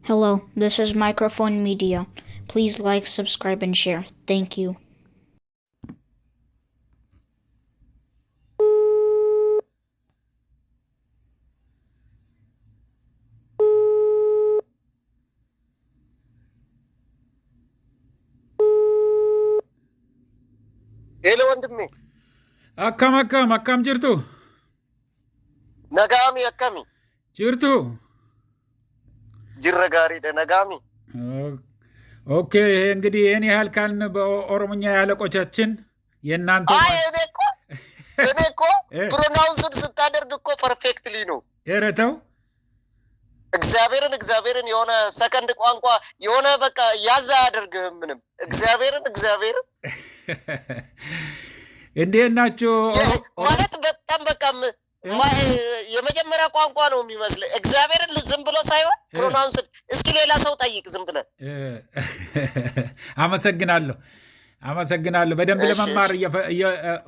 Hello, this is Microphone Media. Please like, subscribe, and share. Thank you. Hello, wandimmi. Akkam jirtu? Nagami akkami? Jirtu? Jirra gaariidha nagami. ኦኬ እንግዲህ ይሄን ያህል ካልን በኦሮምኛ ያለቆቻችን የናንተ እኔ እኮ ፕሮናውንስን ስታደርግ እኮ ፐርፌክትሊ ነው የረተው እግዚአብሔርን የሆነ ሰከንድ ቋንቋ የሆነ በቃ ያዛ አያደርግም ምንም እግዚአብሔርን እንዴት ናችሁ ማለት በጣም በቃ የመጀመሪያ ቋንቋ ነው የሚመስለው እግዚአብሔርን ዝም ብሎ ሳይሆን ፕሮናውንስ እስኪ ሌላ ሰው ጠይቅ ዝም ብለ አመሰግናለሁ በደንብ ለመማር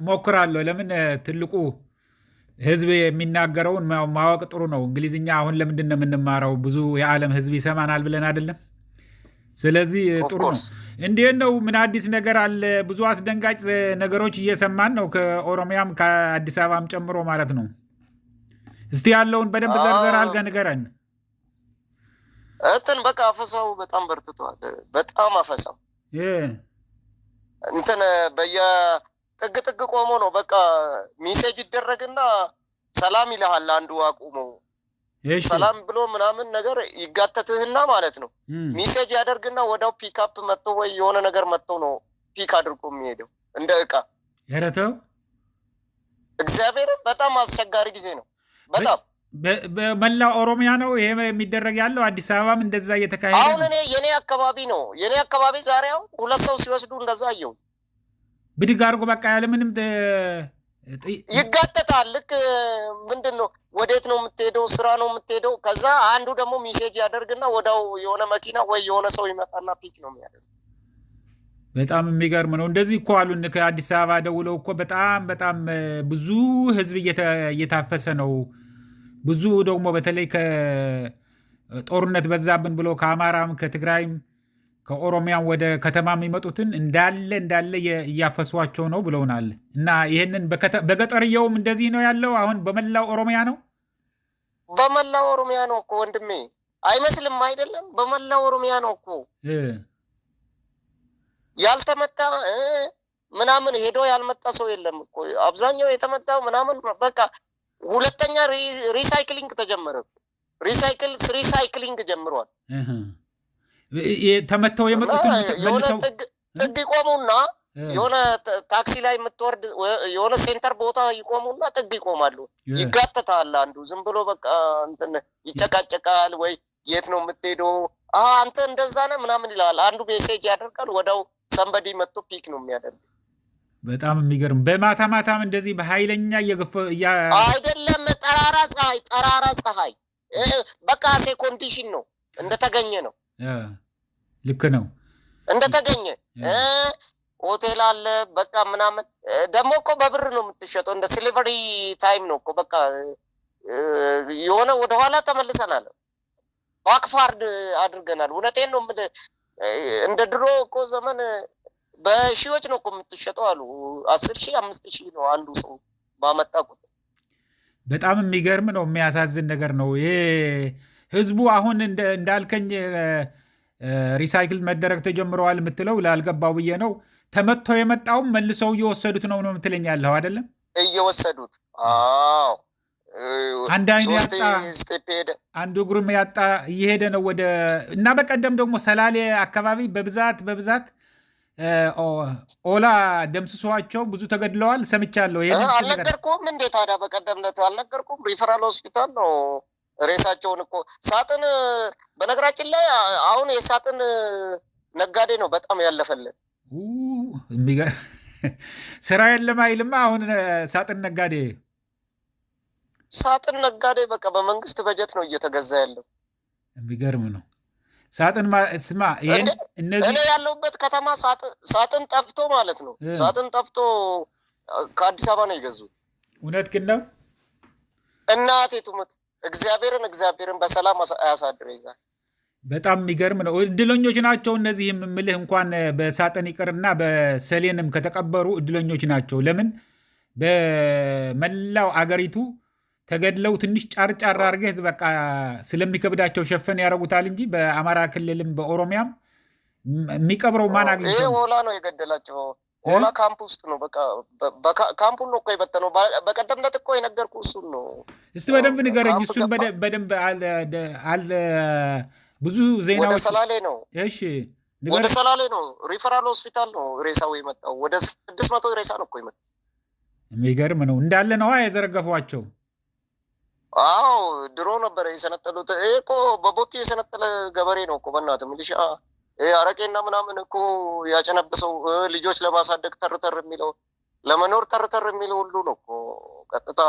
ሞክራለሁ ለምን ትልቁ ህዝብ የሚናገረውን ማወቅ ጥሩ ነው እንግሊዝኛ አሁን ለምንድን ነው የምንማረው ብዙ የዓለም ህዝብ ይሰማናል ብለን አይደለም ስለዚህ ጥሩ ነው እንዴት ነው ምን አዲስ ነገር አለ ብዙ አስደንጋጭ ነገሮች እየሰማን ነው ከኦሮሚያም ከአዲስ አበባም ጨምሮ ማለት ነው እስቲ ያለውን በደንብ ዘርዘር አድርገህ ንገረን እንትን በቃ አፈሳው በጣም በርትቷል በጣም አፈሳው እንትን ጥግ ቆሞ ነው በቃ ሜሴጅ ይደረግና ሰላም ይልሃል አንዱ አቁሞ ሰላም ብሎ ምናምን ነገር ይጋተትህና ማለት ነው ሜሴጅ ያደርግና ወዳው ፒክአፕ መጥቶ ወይ የሆነ ነገር መጥቶ ነው ፒክ አድርጎ የሚሄደው እንደ ዕቃ ያረተው እግዚአብሔር በጣም አስቸጋሪ ጊዜ ነው በጣም በመላው ኦሮሚያ ነው ይሄ የሚደረግ ያለው አዲስ አበባም እንደዛ እየተካሄደ አሁን የኔ አካባቢ ዛሬው ሁለት ሰው ሲወስዱ እንደዛ አየው ብድግ አድርጎ በቃ ያለ ምንም ይጋተታል ልክ ምንድነው ወዴት ነው የምትሄደው ስራ ነው የምትሄደው ከዛ አንዱ ደግሞ ሜሴጅ ያደርግና ወዳው የሆነ መኪና ወይ የሆነ ሰው ይመጣና ፒክ ነው የሚያደርግ በጣም የሚገርም ነው እንደዚህ እኮ አሉን ከአዲስ አበባ ደውለው እኮ በጣም ብዙ ህዝብ እየታፈሰ ነው ብዙ ደግሞ በተለይ ከጦርነት በዛብን ብሎ ከአማራም ከትግራይም ከኦሮሚያም ወደ ከተማ የሚመጡትን እንዳለ እያፈሷቸው ነው ብለውናል እና ይሄንን በገጠርየውም እንደዚህ ነው ያለው አሁን በመላው ኦሮሚያ ነው እኮ ወንድሜ አይመስልም አይደለም በመላው ኦሮሚያ ነው እኮ ያልተመታ ምናምን ሄዶ ያልመጣ ሰው የለም እኮ አብዛኛው የተመታው ምናምን በቃ ሁለተኛ ሪሳይክሊንግ ተጀመረ ሪሳይክሊንግ ጀምሯል ተመተው የመጡትን የሆነ ጥግ ይቆሙና የሆነ ታክሲ ላይ የምትወርድ የሆነ ሴንተር ቦታ ይቆሙና ጥግ ይቆማሉ ይጋተታል አንዱ ዝም ብሎ በቃ እንትን ይጨቃጨቃል ወይ የት ነው የምትሄደው አንተ እንደዛ ነህ ምናምን ይላል አንዱ ሜሴጅ ያደርጋል ወዳው ሰምበዲ መጥቶ ፒክ ነው የሚያደርግ በጣም የሚገርም በማታም እንደዚህ በኃይለኛ አይደለም ጠራራ ፀሐይ በቃ ኮንዲሽን ነው እንደተገኘ ነው ልክ ነው እንደተገኘ ሆቴል አለ በቃ ምናምን ደግሞ እኮ በብር ነው የምትሸጠው እንደ ስሊቨሪ ታይም ነው እኮ በቃ የሆነ ወደኋላ ተመልሰናል ባክፋርድ አድርገናል እውነቴን ነው እንደ ድሮ እኮ ዘመን በሺዎች ነው እኮ የምትሸጠው አሉ 10,000 5,000 ነው አንዱ ሰው ባመጣ ቁጥር በጣም የሚገርም ነው የሚያሳዝን ነገር ነው ይሄ ህዝቡ አሁን እንዳልከኝ ሪሳይክል መደረግ ተጀምረዋል የምትለው ላልገባው ብዬ ነው ተመቶ የመጣው መልሰው እየወሰዱት ነው የምትለኛለህ አይደለም እየወሰዱት አዎ አንድ አይን ያጣ አንዱ እግሩም ያጣ እየሄደ ነው ወደ እና በቀደም ደግሞ ሰላሌ አካባቢ በብዛት ኦላ ደምስሷቸው ብዙ ተገድለዋል ሰምቻለሁ ይሄን አልነገርኩም እንዴት ታዲያ በቀደምነት አልነገርኩም ሪፈራል ሆስፒታል ነው ሬሳቸውን እኮ ሳጥን በነገራችን ላይ አሁን የሳጥን ነጋዴ ነው በጣም ያለፈለት ስራ የለም አይልማ አሁን ሳጥን ነጋዴ በቃ በመንግስት በጀት ነው እየተገዛ ያለው የሚገርም ነው ሳጥን ስማ እኔ ያለሁበት ከተማ ሳጥን ጠፍቶ ማለት ነው ሳጥን ጠፍቶ ከአዲስ አበባ ነው የገዙት እውነት ግን ነው እናቴ ትሙት እግዚአብሔርን በሰላም ያሳድረኝ በጣም የሚገርም ነው። እድለኞች ናቸው እነዚህ የምልህ እንኳን በሳጥን ይቅርና በሰሌንም ከተቀበሩ እድለኞች ናቸው። ለምን በመላው አገሪቱ ተገድለው ትንሽ ጫርጫር አድርገህ በቃ ስለሚከብዳቸው ሸፈን ያደርጉታል እንጂ በአማራ ክልልም በኦሮሚያም የሚቀብረው ማን አግኝቶ ይሄ ኦላ ነው የገደላቸው። ኦላ ካምፕ ውስጥ ነው በቃ ካምፑን ነው እኮ የበተነው። በቀደም ዕለት እኮ የነገርኩህ እሱን ነው። እስቲ በደንብ ንገረኝ። እሱን በደንብ አለ ብዙ ዜናዎች ወደ ሰላሌ ነው። እሺ ወደ ሰላሌ ነው ሪፈራል ሆስፒታል ነው ሬሳው የመጣው። ወደ 600 ሬሳ ነው እኮ የመጣው። የሚገርም ነው። እንዳለ ነዋ የዘረገፏቸው። አዎ ድሮ ነበር የሰነጠሉት። ይሄ እኮ በቦቴ የሰነጠለ ገበሬ ነው እኮ በእናትህ ሚሊሻ አረቄና ምናምን እኮ ያጨነበሰው ልጆች ለማሳደግ ተርተር የሚለው ለመኖር ተርተር የሚለው ሁሉ ነው እኮ ቀጥታ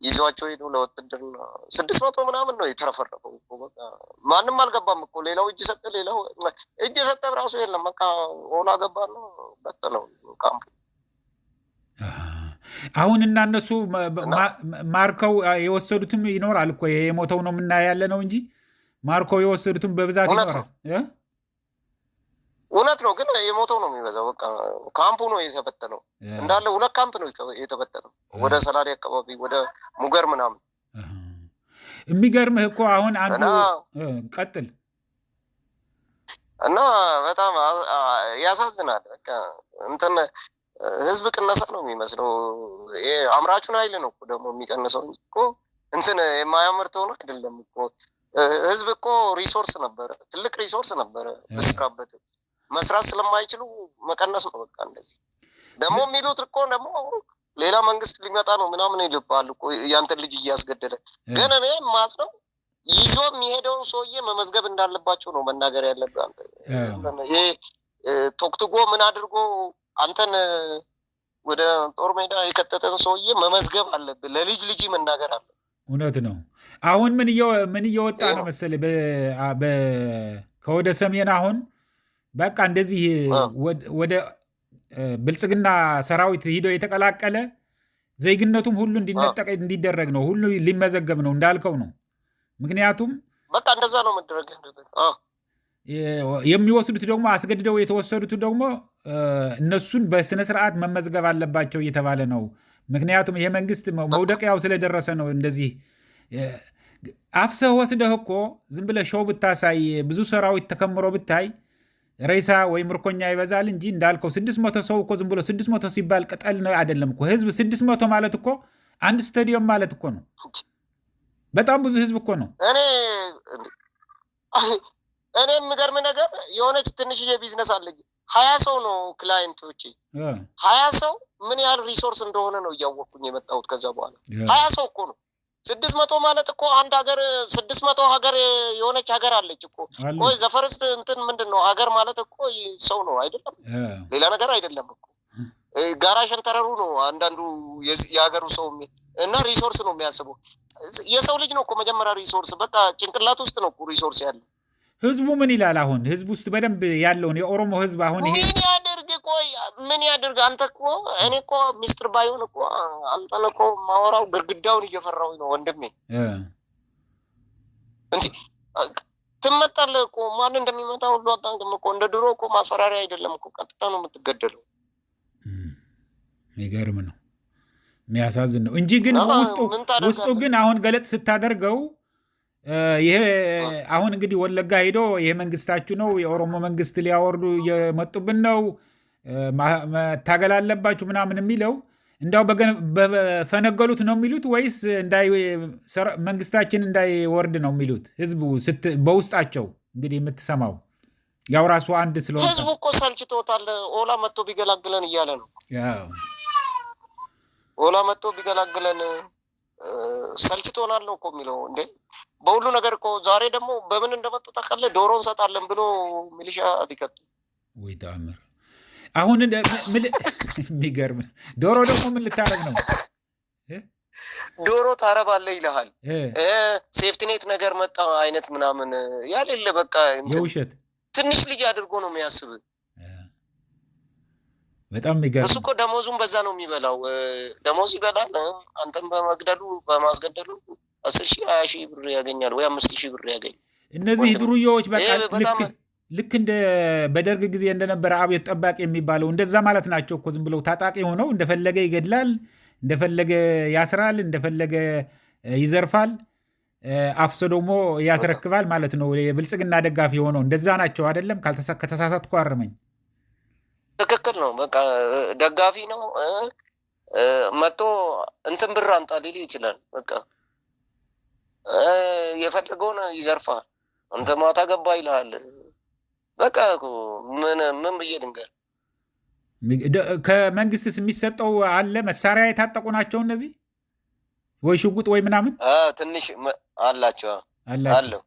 ይዟቸው ሄዱ ለውትድርና። 600 ምናምን ነው የተረፈረፈው እኮ በቃ ማንም አልገባም እኮ። ሌላው እጅ ሰጠ፣ ሌላው እጅ ሰጠ ራሱ የለም። በቃ ኦላ ገባ ነው በተነው ካምፕ። አሁን እና እነሱ ማርከው የወሰዱትም ይኖራል እኮ የሞተው ነው የምናያለ ነው እንጂ ማርከው የወሰዱትም በብዛት ይኖራል። እውነት ነው፣ ግን የሞተው ነው የሚበዛው። በቃ ካምፑ ነው የተበተነው እንዳለ። 2 ካምፕ ነው የተበተነው ወደ ሰላሌ አካባቢ ወደ ሙገር ምናምን። የሚገርምህ እኮ አሁን አንዱ ቀጥል እና በጣም ያሳዝናል። በቃ እንትን ህዝብ ቅነሳ ነው የሚመስለው። አምራቹን ኃይል ነው እኮ ደግሞ የሚቀንሰው እንጂ እኮ እንትን የማያመርተው ነው አይደለም እኮ። ህዝብ እኮ ሪሶርስ ነበረ፣ ትልቅ ሪሶርስ ነበረ ብስራበት። መስራት ስለማይችሉ መቀነስ ነው በቃ። እንደዚህ ደግሞ የሚሉት እኮ ደግሞ ሌላ መንግስት ሊመጣ ነው ምናምን ይልባሉ እኮ ያንተን ልጅ እያስገደለ። ግን እኔ ማለት ነው ይዞ የሚሄደውን ሰውዬ መመዝገብ እንዳለባቸው ነው መናገር ያለብህ አንተ። ይሄ ቶክትጎ ምን አድርጎ አንተን ወደ ጦር ሜዳ የከተተን ሰውዬ መመዝገብ አለብህ፣ ለልጅ ልጅ መናገር አለ። እውነት ነው። አሁን ምን እየወጣ ነው መሰለህ ከወደ ሰሜን አሁን በቃ እንደዚህ ወደ ብልጽግና ሰራዊት ሂዶ የተቀላቀለ ዜግነቱም ሁሉ እንዲነጠቅ እንዲደረግ ነው፣ ሁሉ ሊመዘገብ ነው እንዳልከው ነው። ምክንያቱም በቃ እንደዛ ነው መደረግ ያለበት። የሚወስዱት ደግሞ አስገድደው የተወሰዱት ደግሞ እነሱን በስነ ስርዓት መመዝገብ አለባቸው እየተባለ ነው። ምክንያቱም ይሄ መንግስት መውደቂያው ስለደረሰ ነው። እንደዚህ አፍሰህ ወስደህ እኮ ዝም ብለህ ሾው ብታሳይ ብዙ ሰራዊት ተከምሮ ብታይ ሬሳ ወይ ምርኮኛ ይበዛል እንጂ እንዳልከው 600 ሰው እኮ ዝም ብሎ 600 ሲባል ቅጠል ነው አይደለም እኮ። ህዝብ 600 ማለት እኮ አንድ ስታዲየም ማለት እኮ ነው። በጣም ብዙ ህዝብ እኮ ነው። እኔ የሚገርም ነገር የሆነች ትንሽዬ ቢዝነስ አለኝ። 20 ሰው ነው ክላይንቶቼ። 20 ሰው ምን ያህል ሪሶርስ እንደሆነ ነው እያወቅኩኝ የመጣሁት ከዛ በኋላ። 20 ሰው እኮ ነው። 600 ማለት እኮ አንድ ሀገር 600 ሀገር የሆነች ሀገር አለች እኮ። ወይ ዘፈርስት እንትን ምንድን ነው ሀገር ማለት እኮ ሰው ነው አይደለም፣ ሌላ ነገር አይደለም እኮ። ጋራ ሸንተረሩ ነው አንዳንዱ የሀገሩ ሰው እና ሪሶርስ ነው የሚያስበው። የሰው ልጅ ነው እኮ መጀመሪያ ሪሶርስ። በቃ ጭንቅላት ውስጥ ነው እኮ ሪሶርስ ያለው። ህዝቡ ምን ይላል? አሁን ህዝብ ውስጥ በደንብ ያለውን የኦሮሞ ህዝብ አሁን ይሄ ምን ያድርግ? ቆይ ምን ያድርግ? አንተ እኮ እኔ እኮ ሚስጥር ባይሆን እኮ አንተን እኮ ማወራው ግድግዳውን እየፈራሁኝ ነው ወንድሜ። እንዴ ትመጣለህ እኮ ማን እንደሚመጣ ሁሉ አታውቅም እኮ። እንደ ድሮ እኮ ማስፈራሪያ አይደለም እኮ፣ ቀጥታ ነው የምትገደለው። የሚገርም ነው፣ የሚያሳዝን ነው እንጂ ግን ውስጡ ግን አሁን ገለጥ ስታደርገው ይሄ አሁን እንግዲህ ወለጋ ሄዶ ይሄ መንግስታችሁ ነው የኦሮሞ መንግስት ሊያወርዱ እየመጡብን ነው መታገል አለባችሁ ምናምን የሚለው እንዳው በፈነገሉት ነው የሚሉት ወይስ መንግስታችን እንዳይወርድ ነው የሚሉት? ህዝቡ በውስጣቸው እንግዲህ የምትሰማው ያው ራሱ አንድ ስለሆነ ህዝቡ እኮ ሰልችቶታል። ኦላ መጥቶ ቢገላግለን እያለ ነው። ኦላ መጥቶ ቢገላግለን ሰልችቶናል ነው እኮ የሚለው። እንዴ በሁሉ ነገር እኮ ዛሬ ደግሞ በምን እንደመጡ ታውቃለህ? ዶሮ እንሰጣለን ብሎ ሚሊሻ ቢቀጡ ወይ ተአምር። አሁን የሚገርም ዶሮ ደግሞ ምን ልታረግ ነው? ዶሮ ታረባለህ ይልሃል። ሴፍቲኔት ነገር መጣ አይነት ምናምን ያሌለ በቃ የውሸት ትንሽ ልጅ አድርጎ ነው የሚያስብ። በጣም የሚገርም እሱ እኮ ደሞዙን በዛ ነው የሚበላው። ደሞዝ ይበላል። አንተም በማስገደሉ 10,000 20,000 ብር ያገኛል ወይ 5,000 ብር ያገኝ። እነዚህ ድሩዮች በቃ በጣም ልክ እንደ በደርግ ጊዜ እንደነበረ አብዮት ጠባቂ የሚባለው እንደዛ ማለት ናቸው እኮ። ዝም ብለው ታጣቂ ሆነው እንደፈለገ ይገድላል፣ እንደፈለገ ያስራል፣ እንደፈለገ ይዘርፋል፣ አፍሶ ደግሞ ያስረክባል ማለት ነው። የብልጽግና ደጋፊ ሆነው እንደዛ ናቸው አይደለም? ከተሳሳትኩ አርመኝ። ትክክል ነው። በቃ ደጋፊ ነው። መጥቶ እንትን ብር አምጣ ሊል ይችላል። በቃ የፈለገውን ይዘርፋል። አንተ ማታ ገባ ይልሃል። በቃ ምን ብዬ ልንገር? ከመንግስትስ የሚሰጠው አለ? መሳሪያ የታጠቁ ናቸው እነዚህ ወይ ሽጉጥ ወይ ምናምን ትንሽ አላቸው አለው።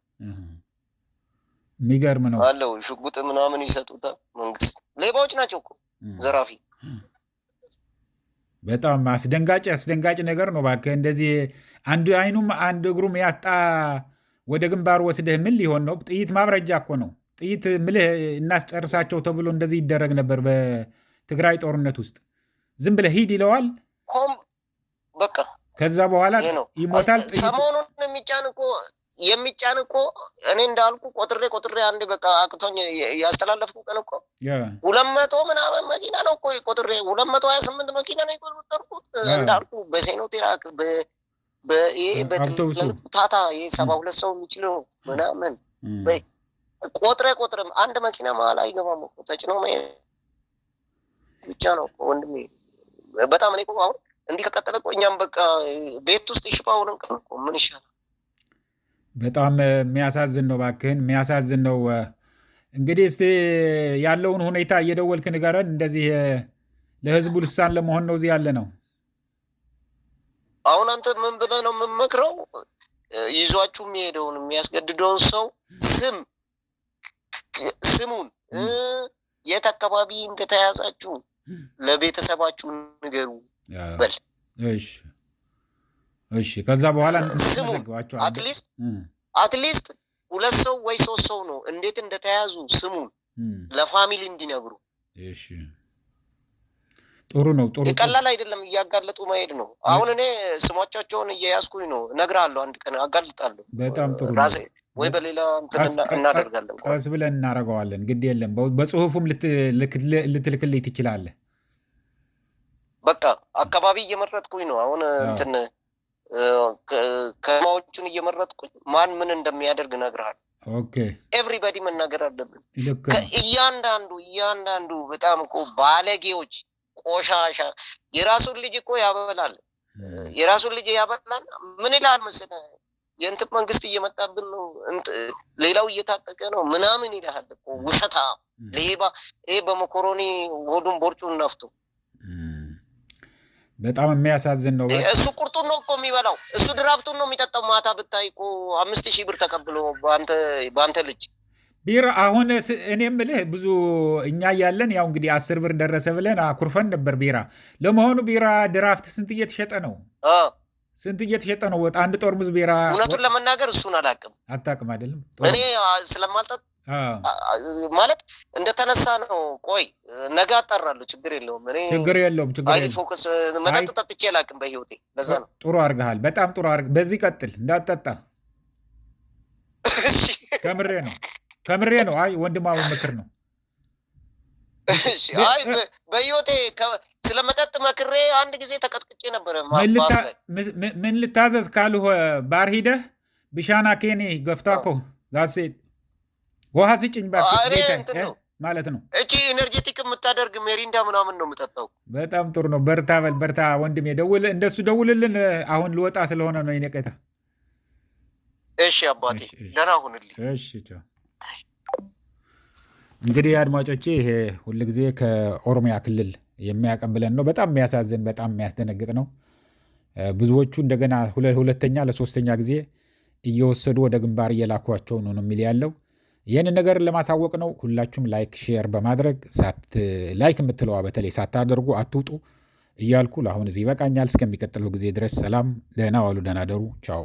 የሚገርም ነው አለው። ሽጉጥ ምናምን ይሰጡታል። መንግስት ሌባዎች ናቸው እኮ ዘራፊ። በጣም አስደንጋጭ ነገር ነው። እባክህ እንደዚህ አንድ አይኑም አንድ እግሩም ያጣ ወደ ግንባር ወስደህ ምን ሊሆን ነው? ጥይት ማብረጃ እኮ ነው። ጥይት ምልህ እናስጨርሳቸው ተብሎ እንደዚህ ይደረግ ነበር በትግራይ ጦርነት ውስጥ። ዝም ብለህ ሂድ ይለዋል። በቃ ከዛ በኋላ ይሞታል። ሰሞኑን የሚጫን እኮ እኔ እንዳልኩ ቆጥሬ አንድ በቃ አቅቶኝ ያስተላለፍኩ ቀን እኮ 200 ምናምን መኪና ነው እኮ ቆጥሬ 228 መኪና ነው የቆጠርኩት። እንዳልኩ በሴኖቴራክ ታታ 72 ሰው የሚችለው ምናምን ቆጥሬም አንድ መኪና መሀል አይገባም እኮ ተጭኖ ብቻ ነው ወንድሜ። በጣም እኔ አሁን እንዲህ ከቀጠለ እኮ እኛም በቃ ቤት ውስጥ ሽባ ሆነን ቀን እኮ ምን ይሻላል? በጣም የሚያሳዝን ነው። እባክህን የሚያሳዝን ነው። እንግዲህ እስቲ ያለውን ሁኔታ እየደወልክ ንገረን። እንደዚህ ለህዝቡ ልሳን ለመሆን ነው እዚህ ያለ ነው። አሁን አንተ ምን ብለህ ነው የምመክረው? ይዟችሁ የሚሄደውን የሚያስገድደውን ሰው ስሙን የት አካባቢ እንደተያዛችሁ ለቤተሰባችሁ ንገሩ በል። እሺ ከዛ በኋላ ስሙን አትሊስት 2 ሰው ወይ 3 ሰው ነው እንዴት እንደተያዙ ስሙን ለፋሚሊ እንዲነግሩ። እሺ ጥሩ ነው። ቀላል አይደለም። እያጋለጡ መሄድ ነው። አሁን እኔ ስሞቻቸውን እየያዝኩኝ ነው። እነግርሃለሁ፣ አንድ ቀን አጋልጣለሁ። በጣም ጥሩ ራሴ ወይ በሌላ እንትን እናደርጋለን። ቀስ ብለን እናደርገዋለን። ግድ የለም። በጽሁፉም ልትልክልኝ ትችላለህ። በቃ አካባቢ እየመረጥኩኝ ነው አሁን እንትን ከማዎቹን እየመረጥኩኝ ማን ምን እንደሚያደርግ እነግርሃለሁ። ኦኬ ኤቭሪባዲ መናገር አለብን። እያንዳንዱ በጣም እኮ ባለጌዎች፣ ቆሻሻ የራሱን ልጅ እኮ ያበላል። ምን ይላል መሰለህ? የእንትን መንግስት እየመጣብን ነው፣ ሌላው እየታጠቀ ነው ምናምን ይልሃል እኮ። ውሸታ ሌባ። ይሄ በመኮሮኒ ሆዱን ቦርጩን ነፍቶ በጣም የሚያሳዝን ነው። እሱ ቁርጡን ነው እኮ የሚበላው፣ እሱ ድራፍቱን ነው የሚጠጣው። ማታ ብታይ እኮ 5000 ብር ተቀብሎ በአንተ ልጅ ቢራ። አሁን እኔ የምልህ ብዙ እኛ እያለን ያው እንግዲህ 10 ብር ደረሰ ብለን አኩርፈን ነበር ቢራ። ለመሆኑ ቢራ ድራፍት ስንት እየተሸጠ ነው? አንድ ጦርሙዝ ቢራ። እውነቱን ለመናገር እሱን አታውቅም አይደለም? እኔ ስለማልጠጥ ማለት እንደተነሳ ነው። ቆይ ነገ አጣራለሁ። ችግር የለውም። ፎከስ መጠጥ ጠጥቼ አላውቅም በህይወቴ። ለዛ ነው። ጥሩ አድርገሃል። በጣም ጥሩ አድርገህ። በዚህ ቀጥል፣ እንዳትጠጣ። ከምሬ ነው። አይ ወንድማዊ ምክር ነው። አይ በህይወቴ ስለመጠጥ መክሬ አንድ ጊዜ ተቀጥቅጬ ነበረ። ምን ልታዘዝ ካልሁ ባር ሂደህ ብሻና ኬኔ ገፍታኮ ዛሴት ውሃ ስጭኝ ማለት ነው። እቺ ኤነርጄቲክ የምታደርግ ሜሪንዳ ምናምን ነው የምጠጣው። በጣም ጥሩ ነው። በርታ ወንድሜ። እንደሱ ደውልልን። አሁን ልወጣ ስለሆነ ነው የኔ ቀታ። እሺ አባቴ ደህና ሁንልኝ። እሺ ቻው። እንግዲህ አድማጮቼ ይሄ ሁልጊዜ ከኦሮሚያ ክልል የሚያቀብለን ነው። በጣም የሚያሳዝን፣ በጣም የሚያስደነግጥ ነው። ብዙዎቹ እንደገና ሁለተኛ ለሶስተኛ ጊዜ እየወሰዱ ወደ ግንባር እየላኳቸው ነው የሚል ያለው። ይህን ነገር ለማሳወቅ ነው። ሁላችሁም ላይክ ሼር በማድረግ ላይክ የምትለዋ በተለይ ሳታደርጉ አትውጡ እያልኩ ለአሁን እዚህ ይበቃኛል። እስከሚቀጥለው ጊዜ ድረስ ሰላም፣ ደህና ዋሉ፣ ደህና ደሩ። ቻው።